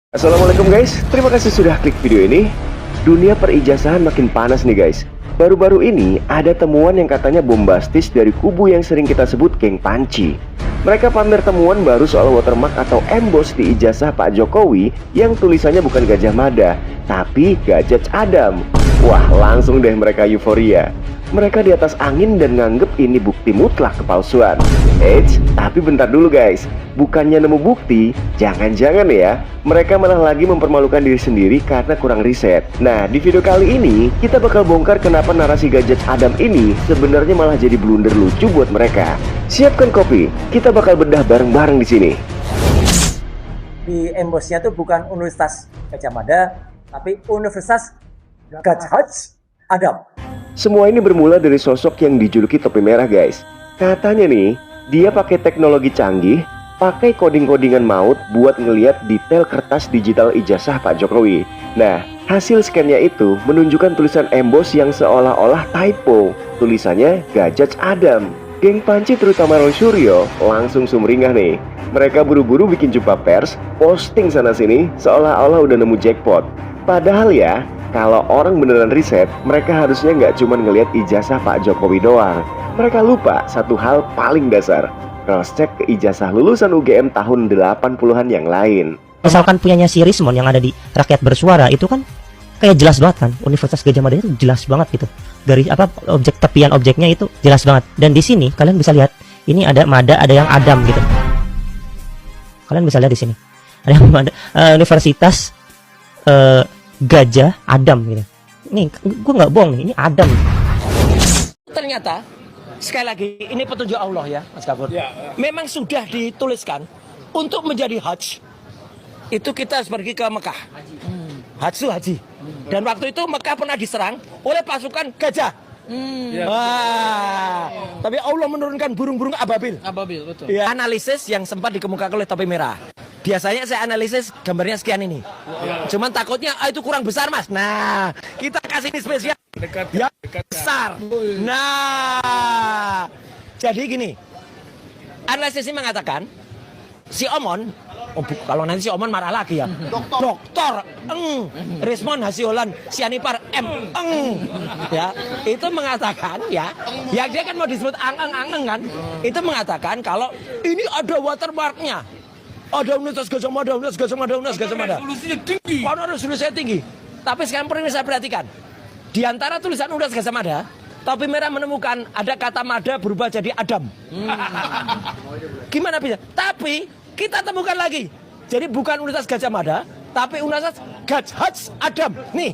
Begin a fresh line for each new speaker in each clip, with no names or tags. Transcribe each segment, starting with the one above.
Assalamualaikum guys, terima kasih sudah klik video ini. Dunia perijazahan makin panas nih guys. Baru-baru ini ada temuan yang katanya bombastis dari kubu yang sering kita sebut geng panci. Mereka pamer temuan baru soal watermark atau emboss di ijazah Pak Jokowi yang tulisannya bukan Gajah Mada, tapi Gajah Adam. Wah, langsung deh mereka euforia. Mereka di atas angin dan nganggep ini bukti mutlak kepalsuan. Eits, tapi bentar dulu guys. Bukannya nemu bukti, jangan-jangan ya mereka malah lagi mempermalukan diri sendiri karena kurang riset. Nah, di video kali ini kita bakal bongkar kenapa narasi Gajah Adam ini sebenarnya malah jadi blunder lucu buat mereka. Siapkan kopi, kita bakal bedah bareng-bareng di sini.
Di embossnya tuh bukan Universitas Gajah Mada, tapi Universitas Gajah Adam.
Semua ini bermula dari sosok yang dijuluki topi merah guys. Katanya nih, dia pakai teknologi canggih, pakai coding-codingan maut buat ngeliat detail kertas digital ijazah Pak Jokowi. Nah, hasil scan-nya itu menunjukkan tulisan emboss yang seolah-olah typo. Tulisannya Gajah Adam. Geng panci terutama Roy Suryo langsung sumringah nih. Mereka buru-buru bikin jumpa pers, posting sana-sini seolah-olah udah nemu jackpot. Padahal ya, kalau orang beneran riset, mereka harusnya nggak cuma ngelihat ijazah Pak Jokowi doang. Mereka lupa satu hal paling dasar, cross-check ke ijazah lulusan UGM tahun 80-an yang lain.
Misalkan punyanya si Rismon yang ada di Rakyat Bersuara itu kan kayak jelas banget kan, Universitas Gajah Mada itu jelas banget gitu. Dari apa objek tepian objeknya itu jelas banget. Dan di sini kalian bisa lihat, ini ada Mada, ada yang Adam gitu. Kalian bisa lihat di sini. Ada yang Mada, Universitas Gajah Adam gitu. Nih, gue nggak bohong nih, ini Adam.
Ternyata sekali lagi ini petunjuk Allah ya, Mas Gafur. Ya. Memang sudah dituliskan untuk menjadi haji itu kita harus pergi ke Mekah. Haji. Dan waktu itu Mekah pernah diserang oleh pasukan gajah. Tapi Allah menurunkan burung-burung ababil. Betul. Ya, analisis yang sempat dikemukakan oleh topi merah. Biasanya saya analisis gambarnya sekian ini. Cuman takutnya itu kurang besar mas. Nah, kita kasih ini spesial. Yang besar. Nah, jadi gini. Analisis ini mengatakan si Omon, kalau nanti si Omon marah lagi ya. Doktor, Rismon Hasiolan Sianipar ya, itu mengatakan ya, yang dia kan mau disebut angeng kan, itu mengatakan kalau ini ada watermarknya. Ada Universitas Gajah Mada, Universitas Gajah Mada. Resolusinya tinggi. Karena resolusinya tinggi. Tapi sekarang perlu saya perhatikan. Di antara tulisan Universitas Gajah Mada, topi merah menemukan ada kata Mada berubah jadi Adam. Gimana bisa? Tapi kita temukan lagi. Jadi bukan Universitas Gajah Mada, tapi Universitas Gajah Adam. Nih.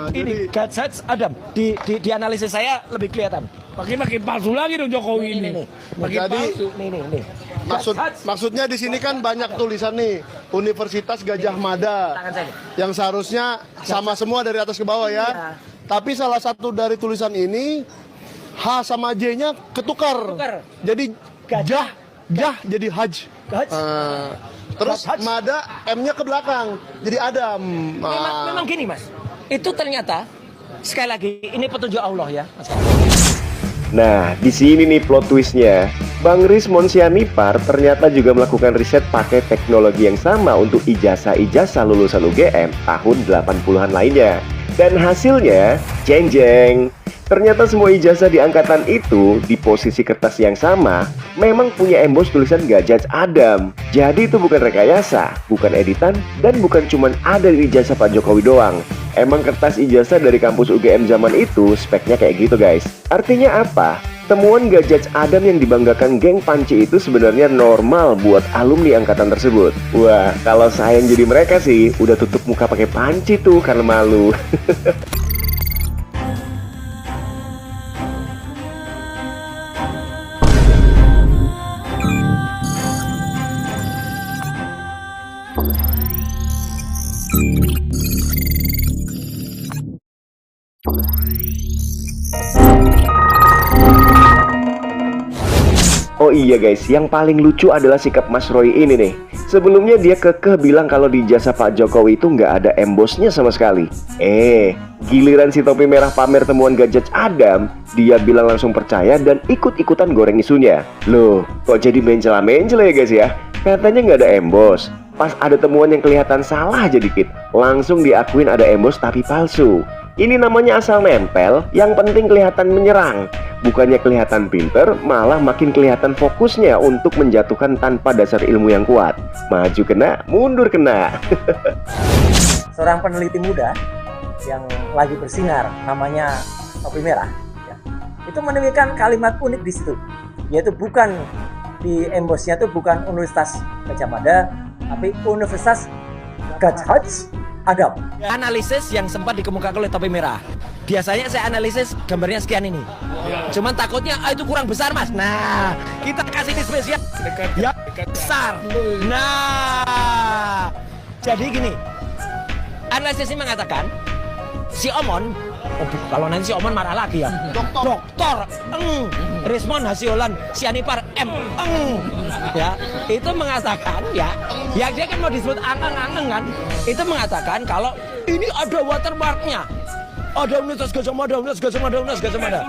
Ini Gajah Adam. Di analisis saya lebih kelihatan.
Makin palsu lagi dong Jokowi ini.
Makin palsu. Nih.
Maksudnya di sini kan banyak tulisan nih Universitas Gajah Mada yang seharusnya sama semua dari atas ke bawah ya. Iya. Tapi salah satu dari tulisan ini H sama J-nya ketukar. Jadi Gajah jadi Haj. Terus Mada M-nya ke belakang jadi Adam.
Memang gini mas. Itu ternyata sekali lagi ini petunjuk Allah ya. Mas.
Nah, di sini nih plot twistnya. Bang Rismon Sianipar ternyata juga melakukan riset pakai teknologi yang sama untuk ijazah-ijazah lulusan UGM tahun 80-an lainnya. Dan hasilnya, jeng. Ternyata semua ijazah di angkatan itu di posisi kertas yang sama memang punya emboss tulisan Gajah Adam. Jadi itu bukan rekayasa, bukan editan, dan bukan cuma ada di ijazah Pak Jokowi doang. Emang kertas ijazah dari kampus UGM zaman itu speknya kayak gitu guys. Artinya apa? Temuan Gajah Adam yang dibanggakan geng panci itu sebenarnya normal buat alumni angkatan tersebut. Wah, kalau saya yang jadi mereka sih udah tutup muka pakai panci tuh karena malu. Oh iya guys, yang paling lucu adalah sikap Mas Roy ini nih. Sebelumnya dia kekeh bilang kalau di ijazah Pak Jokowi itu nggak ada embossnya sama sekali. Giliran si topi merah pamer temuan Gajah Adam, dia bilang langsung percaya dan ikut-ikutan goreng isunya. Loh, kok jadi mencela-mencela ya guys ya? Katanya nggak ada emboss. Pas ada temuan yang kelihatan salah aja dikit, langsung diakuin ada embos tapi palsu. Ini namanya asal nempel, yang penting kelihatan menyerang. Bukannya kelihatan pinter, malah makin kelihatan fokusnya untuk menjatuhkan tanpa dasar ilmu yang kuat. Maju kena, mundur kena.
Seorang peneliti muda yang lagi bersinar, namanya Topi Merah, ya, itu menemukan kalimat unik di situ, yaitu bukan di embosnya itu bukan Universitas Gajah Mada, tapi Universitas Gajah Adam.
Analisis yang sempat dikemukakan oleh Topi Merah. Biasanya saya analisis gambarnya sekian ini. Cuman takutnya itu kurang besar, Mas. Nah, kita kasih ini spesial yang besar. Nah, jadi gini. Analisis ini mengatakan si Omon, kalau nanti si Omon marah lagi ya. Doktor, Rismon Hasiolan Sianipar ya, itu mengatakan ya dia kan mau disebut angeng kan, itu mengatakan kalau ini ada watermarknya, ada Universitas Gajah Mada, Universitas Gajah Mada.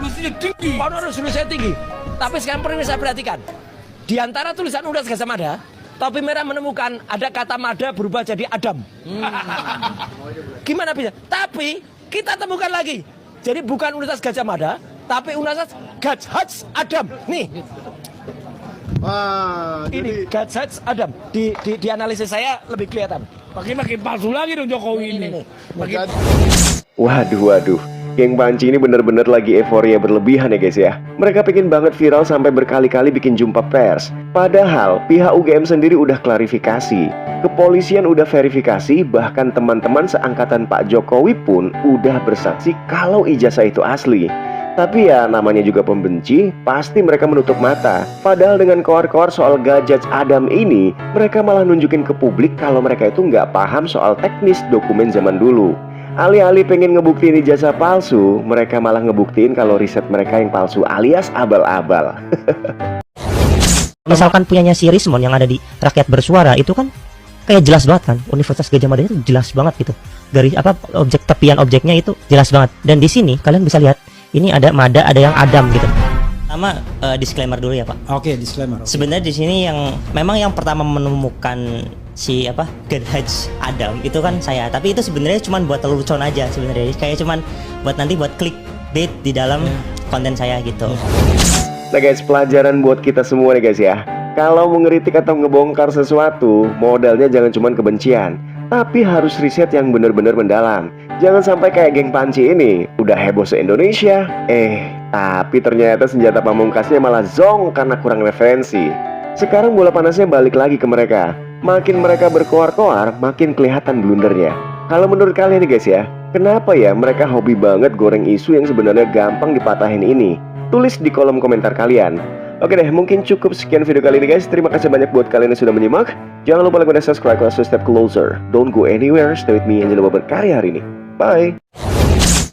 Resolusinya tinggi. Tapi sekarang perlu saya perhatikan, di antara tulisan Universitas Gajah Mada, Topi Merah menemukan ada kata Mada berubah jadi Adam. Gimana bisa? Tapi kita temukan lagi. Jadi bukan Universitas Gajah Mada, tapi Universitas Gajah Adam. Nih.
Wah,
Ini Gajah Adam. Di analisis saya lebih kelihatan.
Makin palsu lagi dong Jokowi ini. Makin
Waduh, geng Panci ini bener-bener lagi euforia berlebihan ya guys ya. Mereka pengen banget viral sampai berkali-kali bikin jumpa pers. Padahal pihak UGM sendiri udah klarifikasi, kepolisian udah verifikasi, bahkan teman-teman seangkatan Pak Jokowi pun udah bersaksi kalau ijazah itu asli. Tapi ya namanya juga pembenci, pasti mereka menutup mata. Padahal dengan koar-koar soal Gajah Adam ini, mereka malah nunjukin ke publik kalau mereka itu nggak paham soal teknis dokumen zaman dulu. Alih-alih pengen ngebuktiin ijazah palsu, mereka malah ngebuktiin kalau riset mereka yang palsu alias abal-abal.
Misalkan punyanya si Rismon yang ada di Rakyat Bersuara itu kan kayak jelas banget kan, Universitas Gajah Mada itu jelas banget gitu. Dari objek tepian objeknya itu jelas banget. Dan di sini kalian bisa lihat ini ada Mada, ada yang Adam gitu. Sama disclaimer dulu ya Pak.
Oke, disclaimer.
Sebenarnya di sini yang memang yang pertama menemukan si Gajah Adam itu kan saya, tapi itu sebenarnya cuma buat lelucon aja sebenarnya, kayak cuman buat nanti buat clickbait di dalam konten saya gitu.
Nah guys, pelajaran buat kita semua nih guys ya. Kalau mengeritik atau ngebongkar sesuatu, modalnya jangan cuma kebencian, tapi harus riset yang benar-benar mendalam. Jangan sampai kayak geng Panci ini, udah heboh se-Indonesia, tapi ternyata senjata pamungkasnya malah zong karena kurang referensi. Sekarang bola panasnya balik lagi ke mereka. Makin mereka berkoar-koar, makin kelihatan blundernya. Kalau menurut kalian nih guys ya, kenapa ya mereka hobi banget goreng isu yang sebenarnya gampang dipatahin ini? Tulis di kolom komentar kalian. Oke deh, mungkin cukup sekian video kali ini guys. Terima kasih banyak buat kalian yang sudah menyimak. Jangan lupa like dan subscribe, step closer. Don't go anywhere, stay with me, and jangan lupa berkarya hari ini. Bye.